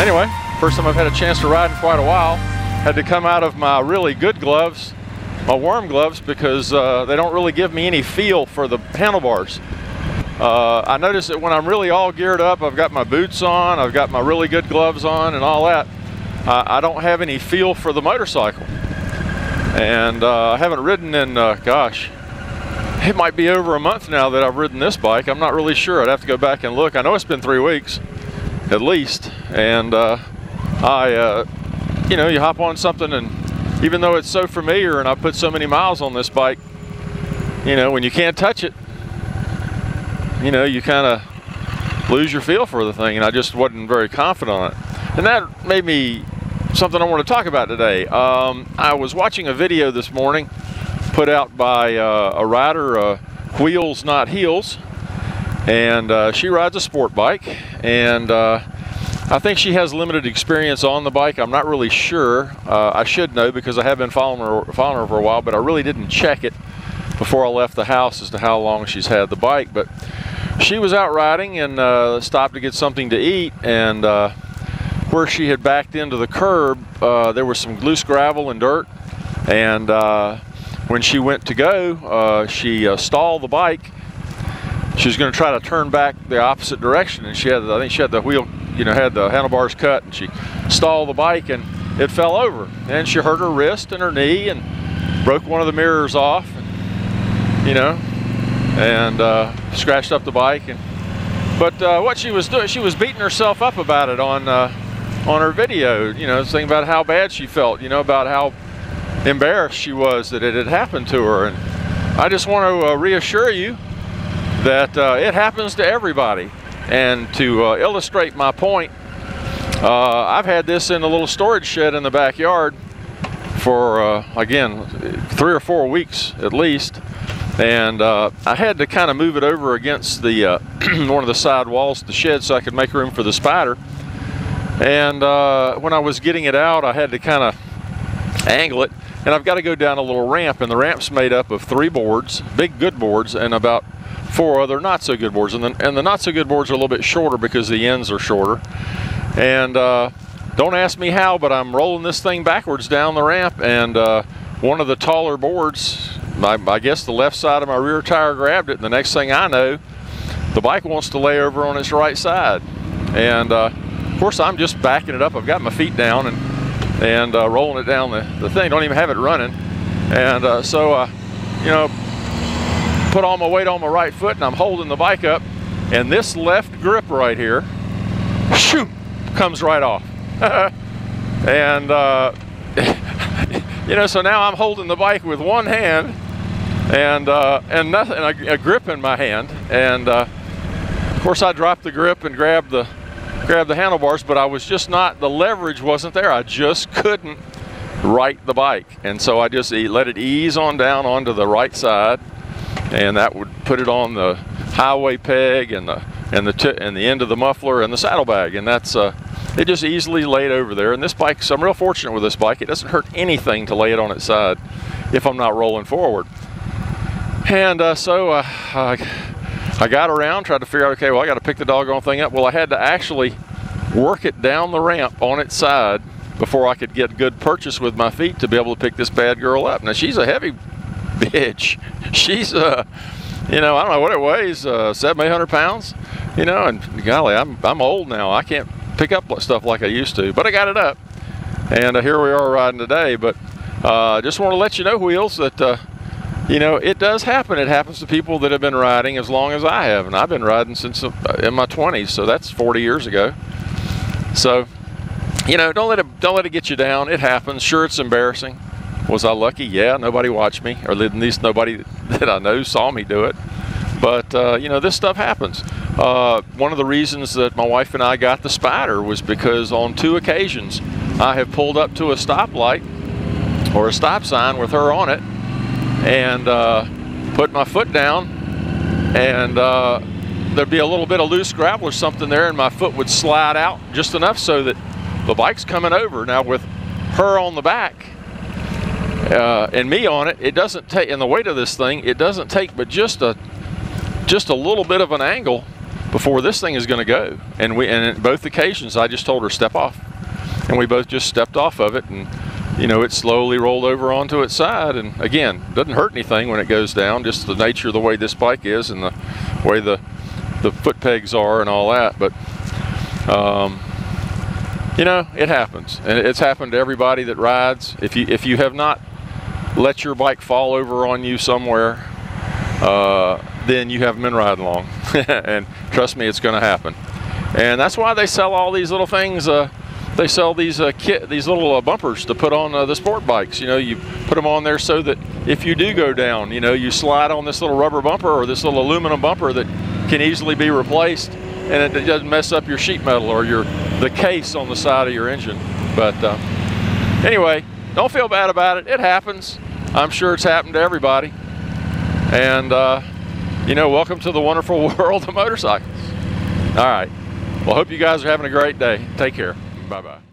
Anyway, first time I've had a chance to ride in quite a while. Had to come out of my really good gloves, my warm gloves, because they don't really give me any feel for the handlebars. I notice that when I'm really all geared up, I've got my boots on, I've got my really good gloves on and all that, I don't have any feel for the motorcycle. And I haven't ridden in, gosh, it might be over a month now that I've ridden this bike. I'm not really sure. I'd have to go back and look. I know it's been 3 weeks at least. And you know, you hop on something, and even though it's so familiar and I put so many miles on this bike, you know, when you can't touch it, you know, you kind of lose your feel for the thing, and I just wasn't very confident on it. And that made me something I want to talk about today. I was watching a video this morning put out by a rider, WheelsNotHeels, and she rides a sport bike, and I think she has limited experience on the bike. I'm not really sure. I should know because I have been following her for a while, but I really didn't check it before I left the house as to how long she's had the bike. But she was out riding and stopped to get something to eat, and where she had backed into the curb, there was some loose gravel and dirt, and when she went to go, she stalled the bike. She was going to try to turn back the opposite direction, and she had, I think she had the wheel, you know, had the handlebars cut, and she stalled the bike and it fell over, and she hurt her wrist and her knee and broke one of the mirrors off, and, you know, and scratched up the bike. And but what she was doing, she was beating herself up about it on her video, you know, saying about how bad she felt, you know, about how embarrassed she was that it had happened to her. And I just want to reassure you that it happens to everybody. And to illustrate my point, I've had this in a little storage shed in the backyard for, again, 3 or 4 weeks at least. And I had to kind of move it over against the one of the side walls of the shed so I could make room for the Spider. And when I was getting it out, I had to kind of angle it. And I've got to go down a little ramp, and the ramp's made up of 3 boards, big good boards, and about 4 other not so good boards, and the not so good boards are a little bit shorter because the ends are shorter. And don't ask me how, but I'm rolling this thing backwards down the ramp, and one of the taller boards, I guess the left side of my rear tire grabbed it, and the next thing I know, the bike wants to lay over on its right side. And of course I'm just backing it up. I've got my feet down and rolling it down the thing. Don't even have it running. And so you know, put all my weight on my right foot, and I'm holding the bike up, and this left grip right here, shoo, comes right off. And you know, so now I'm holding the bike with one hand and nothing, a grip in my hand, and of course I dropped the grip and grabbed the handlebars, but I was just not, the leverage wasn't there. I just couldn't right the bike, and so I just let it ease on down onto the right side, and that would put it on the highway peg and the end of the muffler and the saddlebag, and that's it just easily laid over there. And this bike, so I'm real fortunate with this bike. It doesn't hurt anything to lay it on its side if I'm not rolling forward. And so I got around, tried to figure out, okay, well, I got to pick the doggone thing up. Well, I had to actually work it down the ramp on its side before I could get good purchase with my feet to be able to pick this bad girl up. Now, she's a heavy bitch. She's you know, I don't know what it weighs, 700, 800 pounds, you know, and golly, I'm old now. I can't pick up stuff like I used to, but I got it up, and here we are riding today. But just want to let you know, Wheels, that you know, it does happen. It happens to people that have been riding as long as I have, and I've been riding since in my 20s, so that's 40 years ago. So, you know, don't let it get you down. It happens. Sure, it's embarrassing. Was I lucky? Yeah, nobody watched me, or at least nobody that I know saw me do it. But you know, this stuff happens. One of the reasons that my wife and I got the Spider was because on 2 occasions I have pulled up to a stoplight or a stop sign with her on it, and put my foot down, and there'd be a little bit of loose gravel or something there, and my foot would slide out just enough so that the bike's coming over. Now with her on the back and me on it, it doesn't take, and the weight of this thing, it doesn't take but just a little bit of an angle before this thing is going to go. And at both occasions I just told her step off, and we both just stepped off of it, and you know, it slowly rolled over onto its side. And again, doesn't hurt anything when it goes down, just the nature of the way this bike is and the way the foot pegs are and all that. But you know, it happens, and it's happened to everybody that rides. If you have not let your bike fall over on you somewhere, then you haven't been riding long. And trust me, it's going to happen. And that's why they sell all these little things. They sell these these little bumpers to put on the sport bikes. You know, you put them on there so that if you do go down, you know, you slide on this little rubber bumper or this little aluminum bumper that can easily be replaced, and it doesn't mess up your sheet metal or the case on the side of your engine. But anyway, don't feel bad about it. It happens. I'm sure it's happened to everybody. And you know, welcome to the wonderful world of motorcycles. All right. Well, hope you guys are having a great day. Take care. Bye-bye.